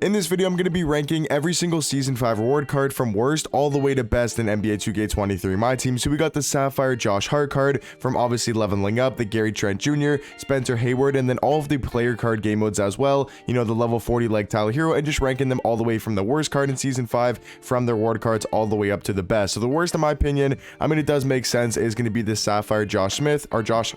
In this video, I'm going to be ranking every single Season 5 reward card from worst all the way to best in NBA 2K23 My Team. So we got the Sapphire Josh Hart card from obviously leveling up, the Gary Trent Jr., Spencer Hayward, and then all of the player card game modes as well. You know, the level 40 like Tyler Hero, and just ranking them all the way from the worst card in Season 5 from the reward cards all the way up to the best. So the worst, in my opinion, I mean, it does make sense, is going to be this Sapphire Josh Smith, or Josh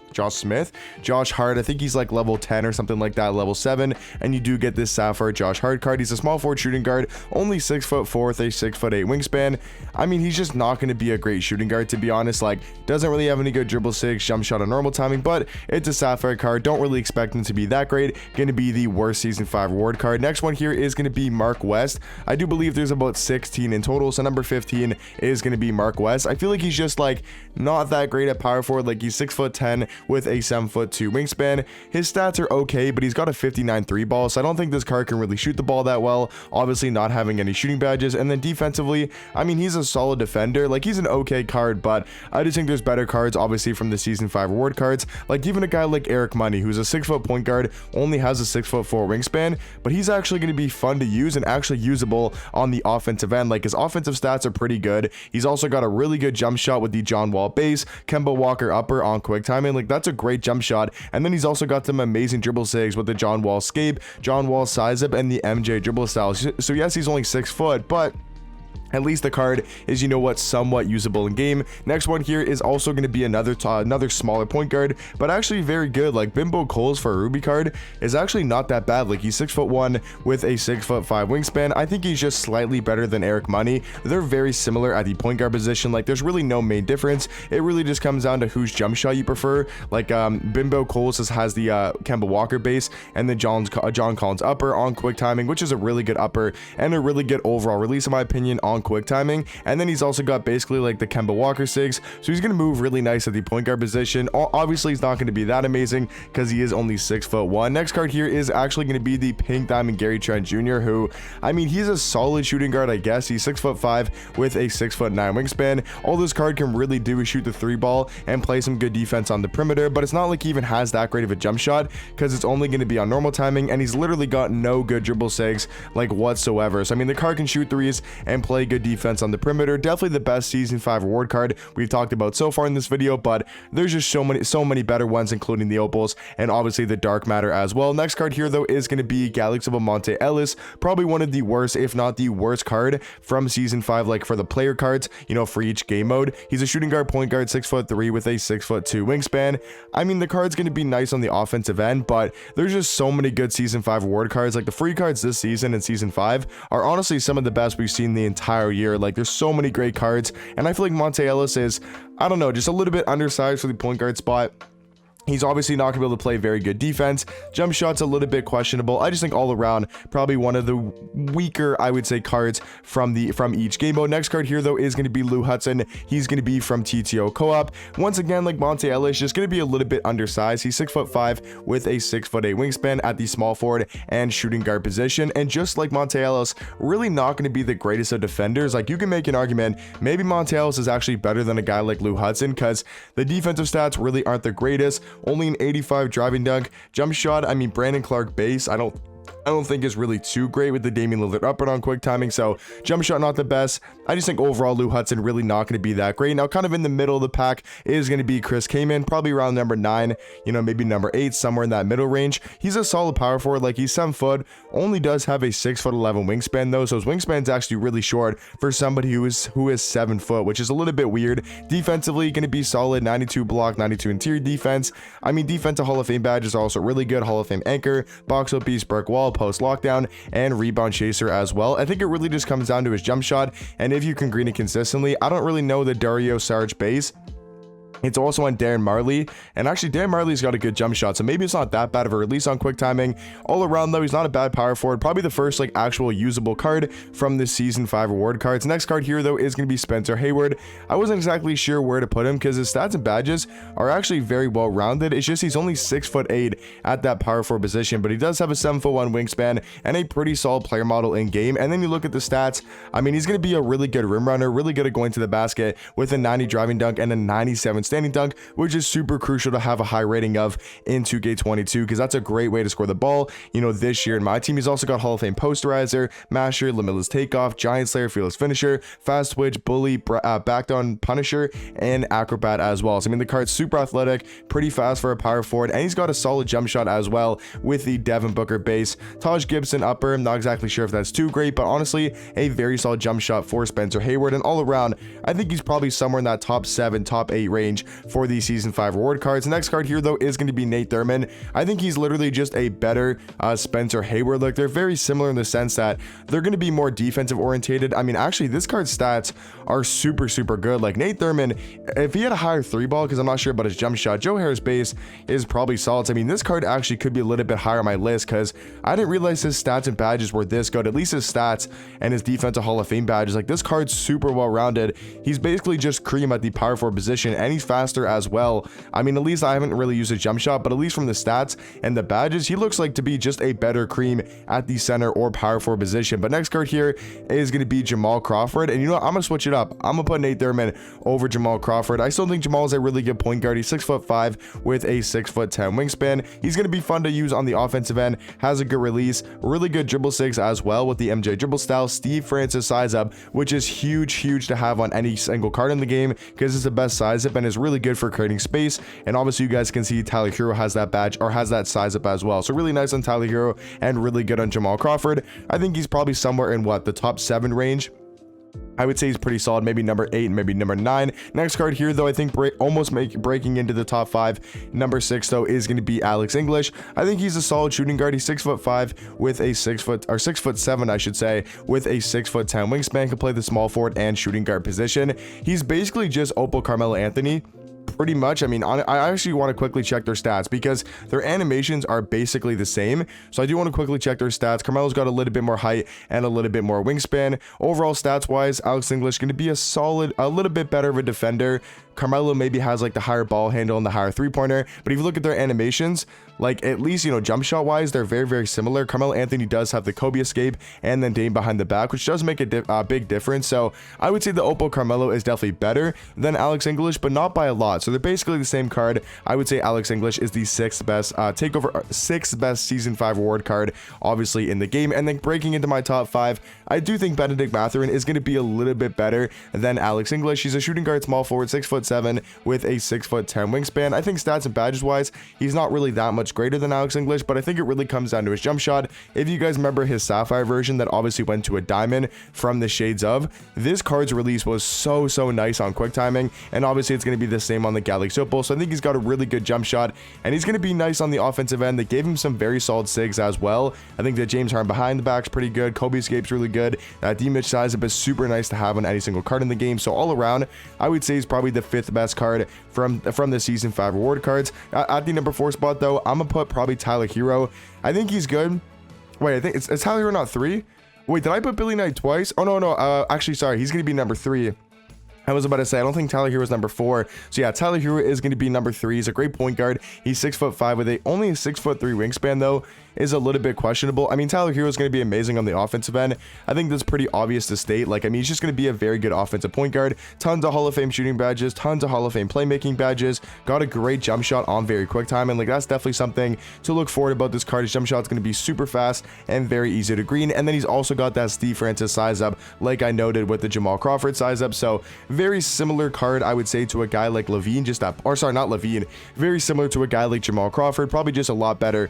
Hart. I think he's like level 10 or something like that, level 7, and you do get this Sapphire Josh Hart card. He's a small forward shooting guard, only 6'4" with a 6'8" wingspan. I mean, he's just not going to be a great shooting guard, to be honest. Like, doesn't really have any good dribble six, jump shot, or normal timing, but it's a Sapphire card. Don't really expect him to be that great. Going to be the worst Season 5 reward card. Next one here is going to be Mark West. I do believe there's about 16 in total, so number 15 is going to be Mark West. I feel like he's just like not that great at power forward. Like, he's 6'10" with a 7'2" wingspan. His stats are okay, but he's got a 59 3 ball, so I don't think this card can really shoot the ball that well, obviously not having any shooting badges. And then defensively, I mean, he's a solid defender. Like, he's an okay card, but I just think there's better cards obviously from the Season 5 reward cards. Like, even a guy like Eric Money, who's a 6' point guard, only has a 6'4" wingspan, but he's actually going to be fun to use and actually usable on the offensive end. Like, his offensive stats are pretty good. He's also got a really good jump shot with the John Wall base, Kemba Walker upper on quick timing. Like, that's a great jump shot. And then he's also got some amazing dribble sigs with the John Wall scape, John Wall size up, and the MJ dribble styles. So yes, he's only 6 foot, but at least the card is, you know what, somewhat usable in game. Next one here is also going to be another smaller point guard, but actually very good. Like, Bimbo Coles for a Ruby card is actually not that bad. Like, he's 6'1" with a 6'5" wingspan. I think he's just slightly better than Eric Money. They're very similar at the point guard position. Like, there's really no main difference. It really just comes down to whose jump shot you prefer. Like, Bimbo Coles has the Kemba Walker base, and then John Collins upper on quick timing, which is a really good upper and a really good overall release in my opinion on quick timing. And then he's also got basically like the Kemba Walker sigs, so he's going to move really nice at the point guard position. Obviously he's not going to be that amazing because he is only 6'1". Next card here is actually going to be the Pink Diamond Gary Trent Jr., who, I mean, he's a solid shooting guard, I guess. He's 6'5" with a 6'9" wingspan. All this card can really do is shoot the 3 ball and play some good defense on the perimeter, but it's not like he even has that great of a jump shot because it's only going to be on normal timing, and he's literally got no good dribble sigs like whatsoever. So I mean, the card can shoot threes and play good defense on the perimeter. Definitely the best Season 5 reward card we've talked about so far in this video, but there's just so many better ones, including the opals and obviously the dark matter as well. Next card here though is going to be Galaxy of Monte Ellis, probably one of the worst, if not the worst card from Season 5, like for the player cards, you know, for each game mode. He's a shooting guard, point guard, 6'3" with a 6'2" wingspan. I mean, the card's going to be nice on the offensive end, but there's just so many good Season 5 reward cards. Like, the free cards this season in Season 5 are honestly some of the best we've seen the entire year. Like, there's so many great cards, and I feel like Monte Ellis is, I don't know, just a little bit undersized for the point guard spot. He's obviously not going to be able to play very good defense. Jump shot's a little bit questionable. I just think all around probably one of the weaker, I would say, cards from each game mode. Next card here though is going to be Lou Hudson. He's going to be from TTO Co-op. Once again, like Monte Ellis, just going to be a little bit undersized. He's 6'5" with a 6'8" wingspan at the small forward and shooting guard position. And just like Monte Ellis, really not going to be the greatest of defenders. Like, you can make an argument maybe Monte Ellis is actually better than a guy like Lou Hudson because the defensive stats really aren't the greatest. Only an 85 driving dunk. Jump shot, I mean, Brandon Clark base, I don't think is really too great with the Damian Lillard upper on quick timing, so jump shot not the best. I just think overall Lou Hudson really not going to be that great. Now, kind of in the middle of the pack is going to be Chris Kaman, probably around number 9, you know, maybe number 8, somewhere in that middle range. He's a solid power forward. Like, he's 7 foot, only does have a 6'11" wingspan though, so his wingspan's actually really short for somebody who is 7 foot, which is a little bit weird. Defensively, going to be solid, 92 block, 92 interior defense. I mean, defensive Hall of Fame badges are also really good. Hall of Fame anchor, box up piece, brick wall, post lockdown, and rebound chaser as well. I think it really just comes down to his jump shot, and if you can green it consistently. I don't really know the Dario Saric base. It's also on Darren Marley, and actually Darren Marley's got a good jump shot, so maybe it's not that bad of a release on quick timing. All around though, he's not a bad power forward, probably the first like actual usable card from this Season 5 reward cards. Next card here though is going to be Spencer Hayward. I wasn't exactly sure where to put him because his stats and badges are actually very well rounded. It's just he's only 6'8" at that power forward position, but he does have a 7'1" wingspan and a pretty solid player model in game. And then you look at the stats, I mean, he's going to be a really good rim runner, really good at going to the basket with a 90 driving dunk and a 97 standing dunk, which is super crucial to have a high rating of in 2K22 because that's a great way to score the ball. This year in my team, he's also got Hall of Fame posterizer, masher, limitless takeoff, giant slayer, fearless finisher, fast twitch, bully, back down punisher, and acrobat as well. So the card's super athletic, pretty fast for a power forward, and he's got a solid jump shot as well with the Devin Booker base. Taj Gibson upper, I'm not exactly sure if that's too great, but honestly, a very solid jump shot for Spencer Hayward. And all around, I think he's probably somewhere in that top 7, top 8 range for the season 5 reward cards. The next card here though is going to be Nate Thurman. I think he's literally just a better Spencer Hayward. Like, they're very similar in the sense that they're going to be more defensive orientated. Actually, this card's stats are super good. Like, Nate Thurman, if he had a higher 3-ball, because I'm not sure about his jump shot, Joe Harris base is probably solid. This card actually could be a little bit higher on my list because I didn't realize his stats and badges were this good. At least his stats and his defensive Hall of Fame badges. Like, this card's super well rounded. He's basically just cream at the power forward position, and he's faster as well. At least I haven't really used his jump shot, but at least from the stats and the badges, he looks like to be just a better cream at the center or power forward position. But next card here is going to be Jamal Crawford, and you know what? I'm gonna switch it up. I'm gonna put Nate Thurman over Jamal Crawford. I still think Jamal is a really good point guard. He's 6'5" with a 6'10" wingspan. He's going to be fun to use on the offensive end, has a good release, really good dribble sigs as well with the MJ dribble style, Steve Francis size up, which is huge to have on any single card in the game because it's the best size up and is really good for creating space. And obviously you guys can see Tyler Hero has that badge or has that size up as well. So really nice on Tyler Hero and really good on Jamal Crawford. I think he's probably somewhere in the top 7 range. I would say he's pretty solid, maybe number 8, maybe number 9. Next card here, though, I think breaking into the top 5. Number 6, though, is going to be Alex English. I think he's a solid shooting guard. He's 6'5" with a 6'7", I should say, with a 6'10" wingspan. Can play the small forward and shooting guard position. He's basically just Opal Carmelo Anthony. Pretty much. I actually want to quickly check their stats because their animations are basically the same. So I do want to quickly check their stats. Carmelo's got a little bit more height and a little bit more wingspan. Overall stats wise, Alex English going to be a little bit better of a defender. Carmelo maybe has the higher ball handle and the higher 3-pointer, but if you look at their animations, at least jump shot wise, they're very similar. Carmelo Anthony does have the Kobe escape and then Dame behind the back, which does make a big difference. So I would say the Opal Carmelo is definitely better than Alex English, but not by a lot. So they're basically the same card. I would say Alex English is the 6th best sixth best season 5 reward card obviously in the game. And then breaking into my top 5, I do think Benedict Mathurin is going to be a little bit better than Alex English. He's a shooting guard, small forward, 6'7" with a 6'10" wingspan. I think stats and badges wise, he's not really that much greater than Alex English, but I think it really comes down to his jump shot. If you guys remember his Sapphire version that obviously went to a diamond from the Shades of, this card's release was so nice on quick timing, and obviously it's going to be the same on the Galaxy Opal. So I think he's got a really good jump shot, and he's going to be nice on the offensive end. They gave him some very solid sigs as well. I think that James Harden behind the back's pretty good. Kobe escape's really good. That D-Mitch size up is super nice to have on any single card in the game. So all around, I would say he's probably the 5th best card from the season 5 reward cards. At the number 4 spot though, I'm gonna put probably Tyler Hero. I think he's good. Wait, I think it's Tyler Hero, not 3. Wait, did I put Billy Knight twice? Oh no, actually sorry, he's gonna be number 3. I was about to say, I don't think Tyler Hero is number 4. So yeah, Tyler Hero is going to be number 3. He's a great point guard. He's 6'5" with only a 6'3" wingspan though. Is a little bit questionable. Tyler Hero is going to be amazing on the offensive end. I think that's pretty obvious to state. He's just going to be a very good offensive point guard. Tons of Hall of Fame shooting badges, tons of Hall of Fame playmaking badges. Got a great jump shot on very quick time, and that's definitely something to look forward about this card. His jump shot's going to be super fast and very easy to green. And then he's also got that Steve Francis size up, like I noted with the Jamal Crawford size up. So very similar card, I would say, to a guy like Levine, not Levine, very similar to a guy like Jamal Crawford, probably just a lot better,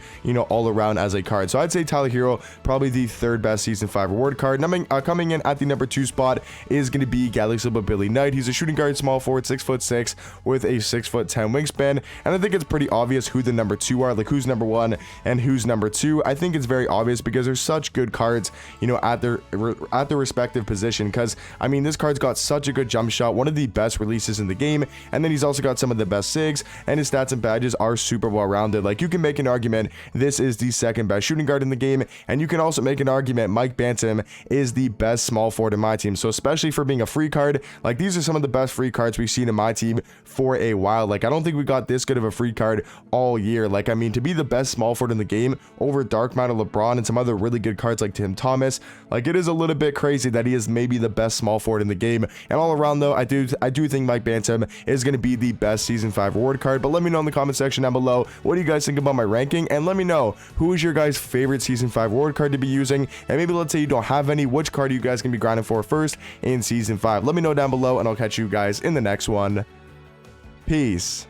all around as a card. So I'd say Tyler Hero, probably the 3rd best season 5 reward card. Coming in at the number 2 spot is going to be Galaxy Opal Billy Knight. He's a shooting guard, small forward, 6'6" with a 6'10" wingspan. And I think it's pretty obvious who the number 2 are, who's number 1 and who's number 2. I think it's very obvious because there's such good cards, at their respective position. Because this card's got such a good jump shot, one of the best releases in the game, and then he's also got some of the best sigs, and his stats and badges are super well rounded. You can make an argument this is the 2nd best shooting guard in the game, and you can also make an argument Mike Bantam is the best small forward in my team. So especially for being a free card, these are some of the best free cards we've seen in my team for a while. I don't think we got this good of a free card all year. To be the best small forward in the game over Dark Matter LeBron and some other really good cards like Tim Thomas, it is a little bit crazy that he is maybe the best small forward in the game. And all around though, I do think Myteam is going to be the best Season 5 reward card. But let me know in the comment section down below, what do you guys think about my ranking? And let me know, who is your guys' favorite Season 5 reward card to be using? And maybe let's say you don't have any, which card are you guys going to be grinding for first in Season 5? Let me know down below, and I'll catch you guys in the next one. Peace.